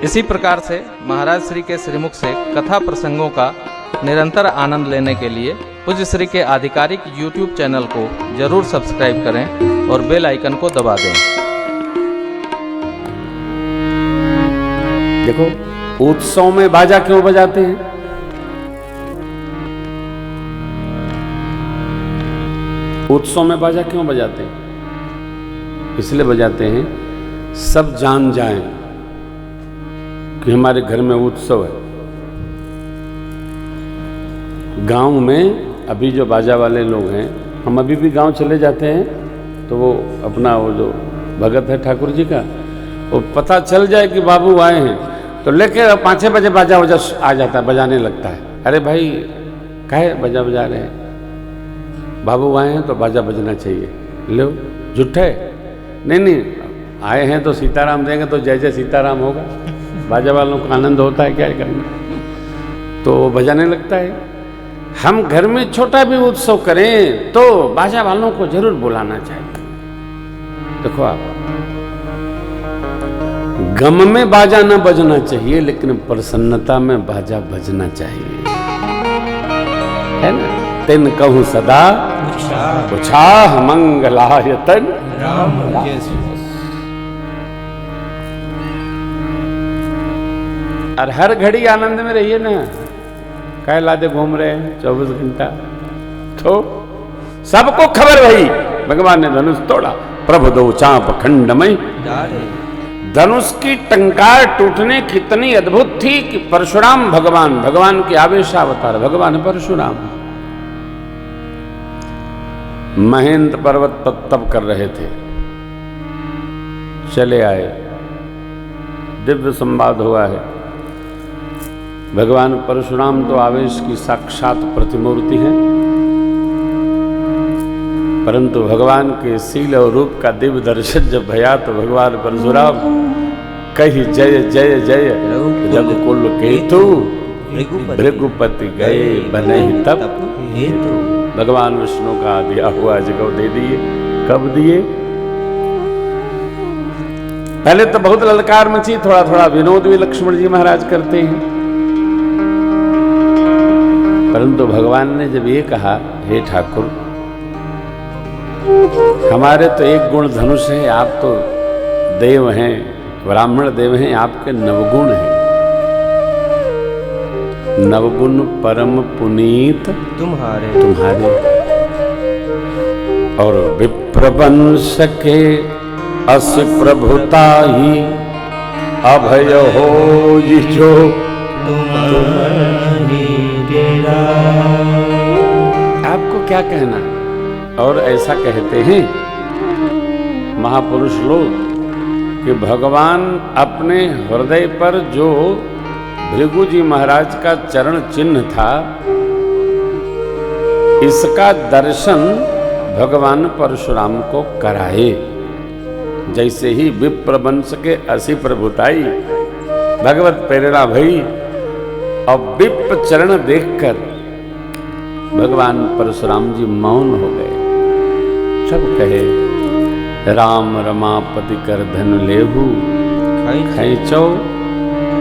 इसी प्रकार से महाराज श्री के श्रीमुख से कथा प्रसंगों का निरंतर आनंद लेने के लिए पूज्य श्री के आधिकारिक YouTube चैनल को जरूर सब्सक्राइब करें और बेल आइकन को दबा दें। देखो, उत्सव में बाजा क्यों बजाते हैं? उत्सव में बाजा क्यों बजाते हैं? इसलिए बजाते हैं सब जान जाएं कि हमारे घर में उत्सव है। गांव में अभी जो बाजा वाले लोग हैं, हम अभी भी गांव चले जाते हैं तो वो अपना वो जो भगत है ठाकुर जी का, वो पता चल जाए कि बाबू आए हैं तो लेके 5-6 बजे बाजा वजा आ जाता है, बजाने लगता है। अरे भाई काहे बाजा बजा रहे हैं? बाबू आए हैं तो बाजा बजना चाहिए। लो झूठे? नहीं, आए हैं तो सीताराम देंगे तो जय जय सीताराम होगा। बाजा वालों को आनंद होता है, क्या करना, तो बजाने लगता है। हम घर में छोटा भी उत्सव करें तो बाजा वालों को जरूर बुलाना चाहिए। देखो आप, गम में बाजा न बजना चाहिए, लेकिन प्रसन्नता में बाजा बजना चाहिए, है ना? तिन कहूं सदा उछाह मंगलायतन राम। और हर घड़ी आनंद में रहिए ना, काय लादे घूम रहे हैं 24 घंटा। तो सबको खबर भई भगवान ने धनुष तोड़ा, प्रभु दो चाप खंडमय। धनुष की टंकार टूटने कितनी अद्भुत थी कि परशुराम भगवान की आवेशावतार भगवान परशुराम महेंद्र पर्वत पर तप कर रहे थे। चले आए, दिव्य संवाद हुआ है। भगवान परशुराम तो आवेश की साक्षात प्रतिमूर्ति है, परंतु भगवान के शील और रूप का दिव्य दर्शन जब भया तो भगवान परशुराम कही जय जय जय रघुकुल केतु भृगुपति गए बनहि तप हेतु। भगवान विष्णु का दिया हुआ जगह दे दिए। कब दिए? पहले तो बहुत ललकार मची, थोड़ा थोड़ा विनोद भी लक्ष्मण जी महाराज करते हैं, परंतु भगवान ने जब ये कहा, हे ठाकुर हमारे तो एक गुण धनुष है, आप तो देव हैं, ब्राह्मण देव हैं, आपके नवगुण हैं। नवगुण परम पुनीत तुम्हारे और विप्रवंश के अस प्रभुता ही अभय हो जो आपको क्या कहना। और ऐसा कहते हैं महापुरुष लोग कि भगवान अपने हृदय पर जो भृगु जी महाराज का चरण चिन्ह था, इसका दर्शन भगवान परशुराम को कराए। जैसे ही विप्रवंश के असी प्रभुताई भगवत प्रेरणा भई और विप्र चरण देखकर भगवान परशुराम जी मौन हो गए। सब कहे राम रमापति कर धन लेहु खैचो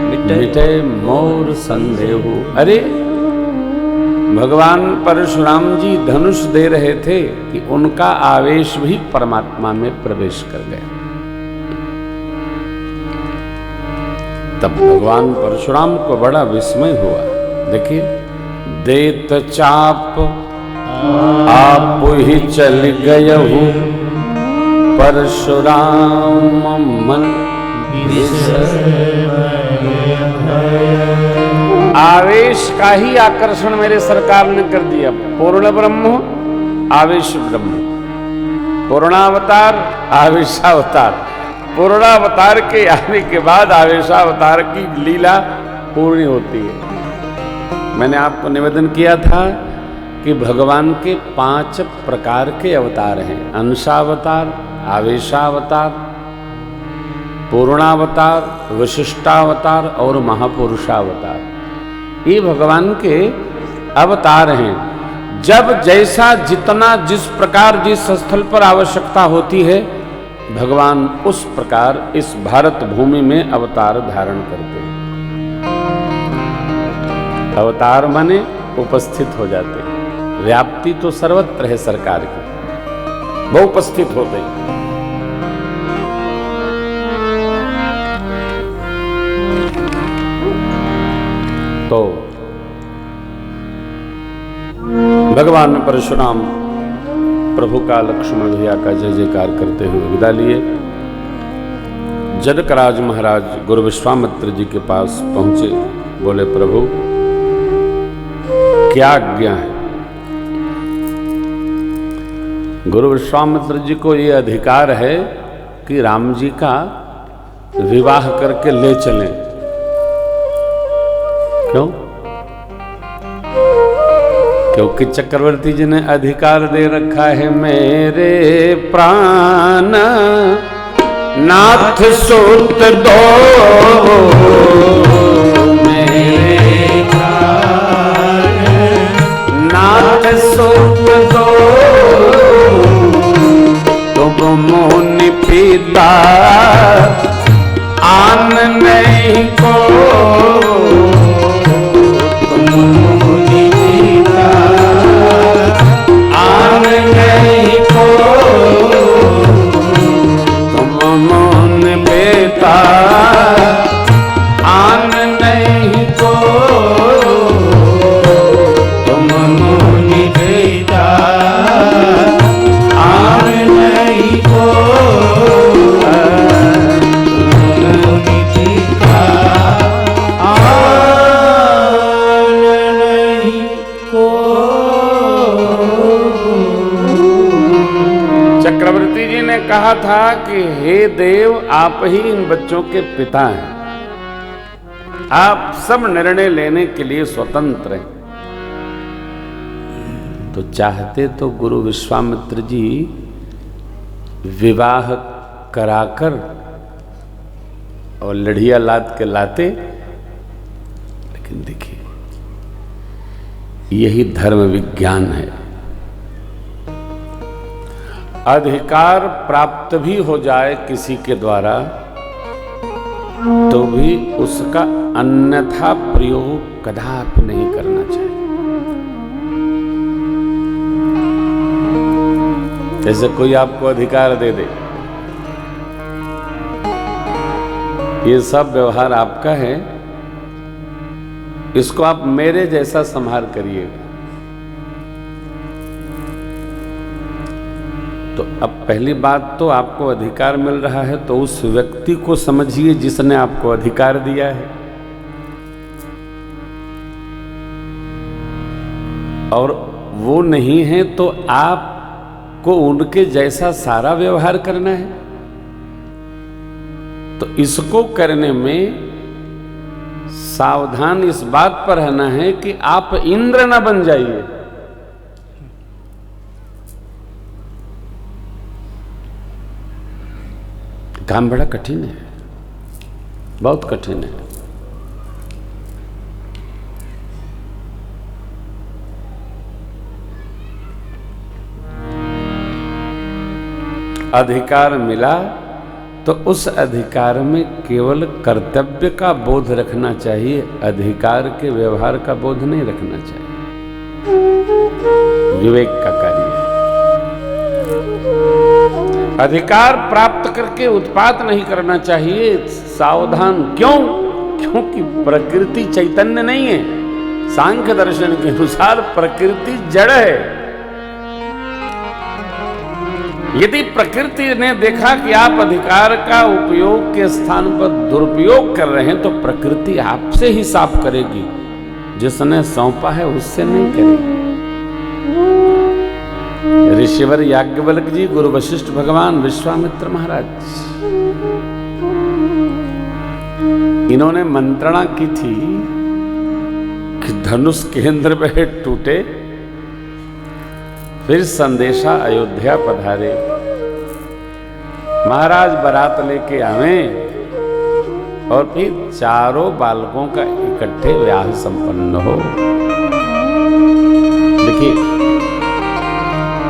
मिटे मोर संदेहु। अरे भगवान परशुराम जी धनुष दे रहे थे कि उनका आवेश भी परमात्मा में प्रवेश कर गया। तब भगवान परशुराम को बड़ा विस्मय हुआ। देखिए, देत चाप आप ही चल गयहु परशुराम मन। आवेश का ही आकर्षण मेरे सरकार ने कर दिया। पूर्ण ब्रह्म आवेश ब्रह्म, पूर्णावतार आवेशावतार। पूर्णावतार के आने के बाद आवेशावतार की लीला पूर्ण होती है। मैंने आपको निवेदन किया था कि भगवान के 5 प्रकार के अवतार हैं। अंशावतार, आवेशावतार, पूर्णावतार, विशिष्टावतार और महापुरुषावतार। ये भगवान के अवतार हैं। जब जैसा जितना जिस प्रकार जिस स्थल पर आवश्यकता होती है भगवान उस प्रकार इस भारत भूमि में अवतार धारण करते हैं। अवतार माने उपस्थित हो जाते हैं। व्याप्ति तो सर्वत्र है सरकार की, वो उपस्थित होते हैं। तो भगवान परशुराम प्रभु का लक्ष्मण भैया का जय जयकार करते हुए विदा लिए। जनकराज महाराज गुरु विश्वामित्र जी के पास पहुंचे, बोले प्रभु क्या आज्ञा है। गुरु विश्वामित्र जी को ये अधिकार है कि राम जी का विवाह करके ले चलें। क्यों? क्योंकि चक्रवर्ती जी ने अधिकार दे रखा है, मेरे प्राण नाथ सुत दो, मेरे प्राण नाथ सुत दो, तुम मुनि पिता आन नहीं को, आन नहीं को, तुम मुनि पिता आन नहीं को, मुनि पिता आन नहीं को। चक्रवर्ती जी ने कहा था कि हे देव, आप ही इन बच्चों के पिता हैं, आप सब निर्णय लेने के लिए स्वतंत्र हैं। तो चाहते तो गुरु विश्वामित्र जी विवाह कराकर और लड़िया लाद के लाते, लेकिन देखिए यही धर्म विज्ञान है। अधिकार प्राप्त भी हो जाए किसी के द्वारा तो भी उसका अन्यथा प्रयोग कदापि नहीं करना चाहिए। जैसे कोई आपको अधिकार दे दे, ये सब व्यवहार आपका है, इसको आप मेरे जैसा संभाल करिएगा। तो अब पहली बात तो आपको अधिकार मिल रहा है तो उस व्यक्ति को समझिए जिसने आपको अधिकार दिया है, और वो नहीं है तो आपको उनके जैसा सारा व्यवहार करना है। तो इसको करने में सावधान इस बात पर रहना है कि आप इंद्र न बन जाइए। काम बड़ा कठिन है, बहुत कठिन है। अधिकार मिला तो उस अधिकार में केवल कर्तव्य का बोध रखना चाहिए, अधिकार के व्यवहार का बोध नहीं रखना चाहिए। विवेक का कार्य है। अधिकार प्राप्त करके उत्पात नहीं करना चाहिए, सावधान। क्यों? क्योंकि प्रकृति चैतन्य नहीं है। सांख्य दर्शन के अनुसार प्रकृति जड़ है। यदि प्रकृति ने देखा कि आप अधिकार का उपयोग के स्थान पर दुरुपयोग कर रहे हैं तो प्रकृति आपसे ही साफ करेगी, जिसने सौंपा है उससे नहीं करेगी। ऋषिवर याज्ञवल्क्य जी, गुरु वशिष्ठ भगवान, विश्वामित्र महाराज, इन्होंने मंत्रणा की थी कि धनुष केंद्र पे टूटे, फिर संदेशा अयोध्या पधारे, महाराज बारात लेके आवे और फिर चारों बालकों का इकट्ठे विवाह संपन्न हो। देखिए,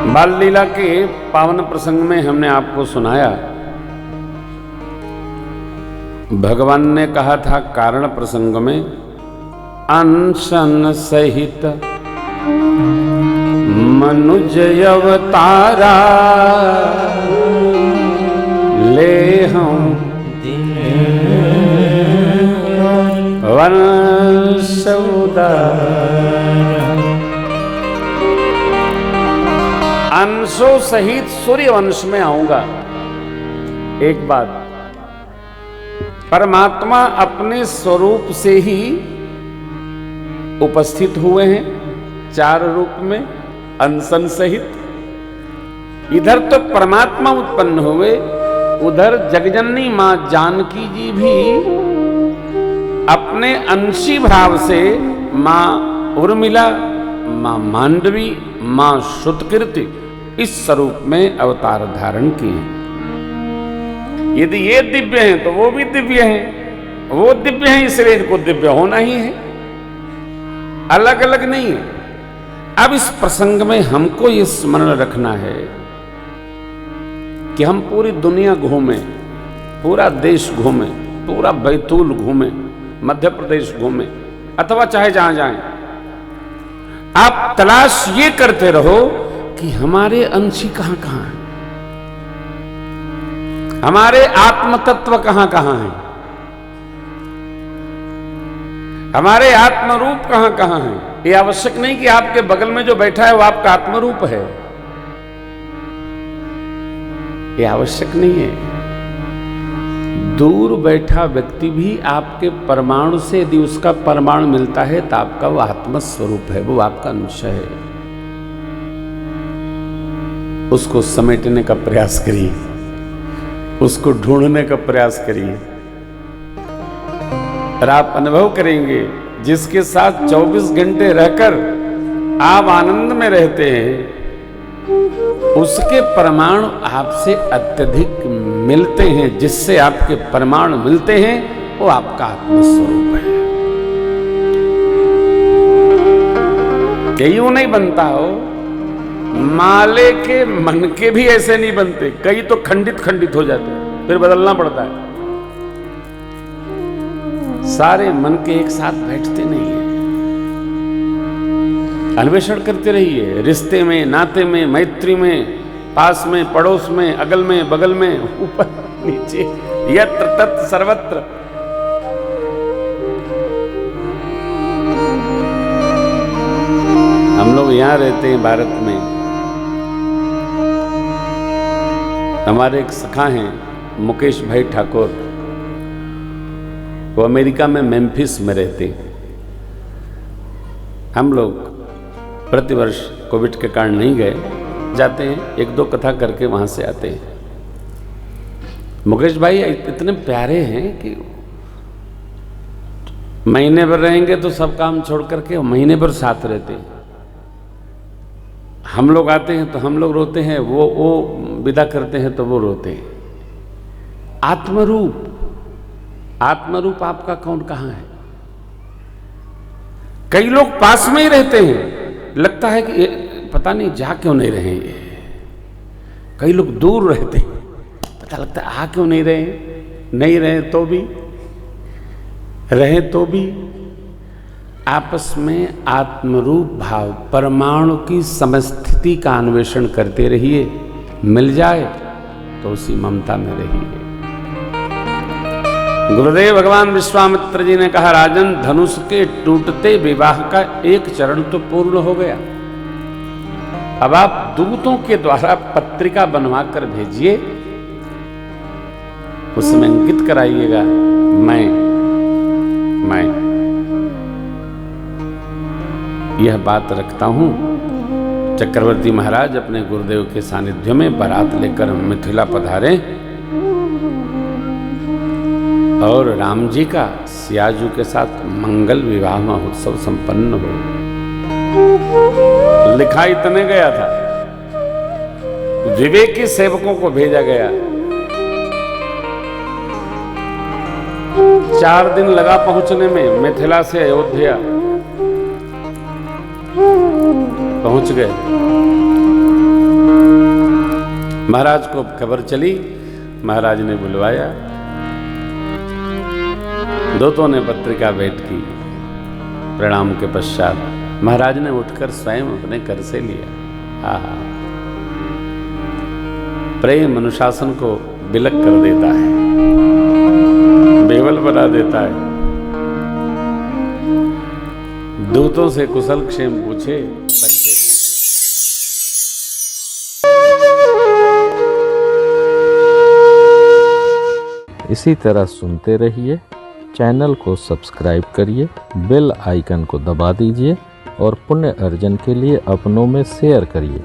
बाल लीला के पावन प्रसंग में हमने आपको सुनाया भगवान ने कहा था कारण प्रसंग में, अनशन सहित मनुज अवतारा ले हम वंश उदारा। अंशों सहित सूर्य वंश में आऊंगा। एक बात, परमात्मा अपने स्वरूप से ही उपस्थित हुए हैं 4 रूप में, अनशन सहित। इधर तो परमात्मा उत्पन्न हुए, उधर जगजननी मां जानकी जी भी अपने अंशी भाव से मां उर्मिला, मां मांडवी, मां श्रुतकीर्ति इस स्वरूप में अवतार धारण किए। यदि ये दिव्य हैं तो वो भी दिव्य हैं, वो दिव्य हैं इसलिए इनको दिव्य होना ही है, अलग अलग नहीं है। अब इस प्रसंग में हमको ये स्मरण रखना है कि हम पूरी दुनिया घूमें, पूरा देश घूमें, पूरा बैतूल घूमें, मध्य प्रदेश घूमें, अथवा चाहे जहां जाएं, आप तलाश ये करते रहो कि हमारे अंशी कहां कहां हैं, हमारे आत्म तत्व कहां कहां हैं, हमारे आत्म रूप कहां कहां हैं। ये आवश्यक नहीं कि आपके बगल में जो बैठा है वो आपका आत्म रूप है, ये आवश्यक नहीं है। दूर बैठा व्यक्ति भी आपके परमाणु से यदि उसका परमाणु मिलता है तो आपका वो आत्म स्वरूप है, वो आपका अंश है। उसको समेटने का प्रयास करिए, उसको ढूंढने का प्रयास करिए, और आप अनुभव करेंगे जिसके साथ 24 घंटे रहकर आप आनंद में रहते हैं, उसके परमाणु आपसे अत्यधिक मिलते हैं। जिससे आपके परमाणु मिलते हैं वो आपका आत्मस्वरूप है। कई नहीं बनता हो, माले के मन के भी ऐसे नहीं बनते, कई तो खंडित खंडित हो जाते हैं, फिर बदलना पड़ता है। सारे मन के एक साथ बैठते नहीं है। अन्वेषण करते रहिए, रिश्ते में, नाते में, मैत्री में, पास में, पड़ोस में, अगल में, बगल में, ऊपर नीचे, यत्र तत्र सर्वत्र। हम लोग यहां रहते हैं भारत में। हमारे एक सखा हैं मुकेश भाई ठाकुर, वो अमेरिका में मेम्फिस में रहते हैं। हम लोग प्रतिवर्ष कोविड के कारण नहीं गए, जाते हैं, 1-2 कथा करके वहां से आते हैं। मुकेश भाई इतने प्यारे हैं कि महीने भर रहेंगे तो सब काम छोड़ करके महीने भर साथ रहते हैं। हम लोग आते हैं तो हम लोग रोते हैं, वो विदा करते हैं तो वो रोते हैं। आत्मरूप, आत्मरूप आपका कौन कहां है? कई लोग पास में ही रहते हैं, लगता है कि पता नहीं जा क्यों नहीं रहे। कई लोग दूर रहते हैं, पता लगता है आ क्यों नहीं रहे। नहीं रहे तो भी, रहे तो भी आपस में आत्मरूप भाव, परमाणु की समस्थिति का अन्वेषण करते रहिए। मिल जाए तो उसी ममता में रहिए। गुरुदेव भगवान विश्वामित्र जी ने कहा, राजन, धनुष के टूटते विवाह का एक चरण तो पूर्ण हो गया। अब आप दूतों के द्वारा पत्रिका बनवा कर भेजिए, उसमें अंकित कराइएगा, मैं यह बात रखता हूं। चक्रवर्ती महाराज अपने गुरुदेव के सानिध्य में बारात लेकर मिथिला पधारे और राम जी का सियाजू के साथ मंगल विवाह महोत्सव संपन्न हो। लिखा इतने गया था, विवेकी सेवकों को भेजा गया। 4 दिन लगा पहुंचने में, मिथिला से अयोध्या पहुंच गए। महाराज को खबर चली, महाराज ने बुलवाया, दूतों ने पत्रिका भेंट की। प्रणाम के पश्चात महाराज ने उठकर स्वयं अपने कर से लिया। आहा, प्रेम अनुशासन को बिलक कर देता है, बेवल बना देता है। दूतों से कुशल क्षेम पूछे, परिचय पूछे। इसी तरह सुनते रहिए, चैनल को सब्सक्राइब करिए, बेल आइकन को दबा दीजिए और पुण्य अर्जन के लिए अपनों में शेयर करिए।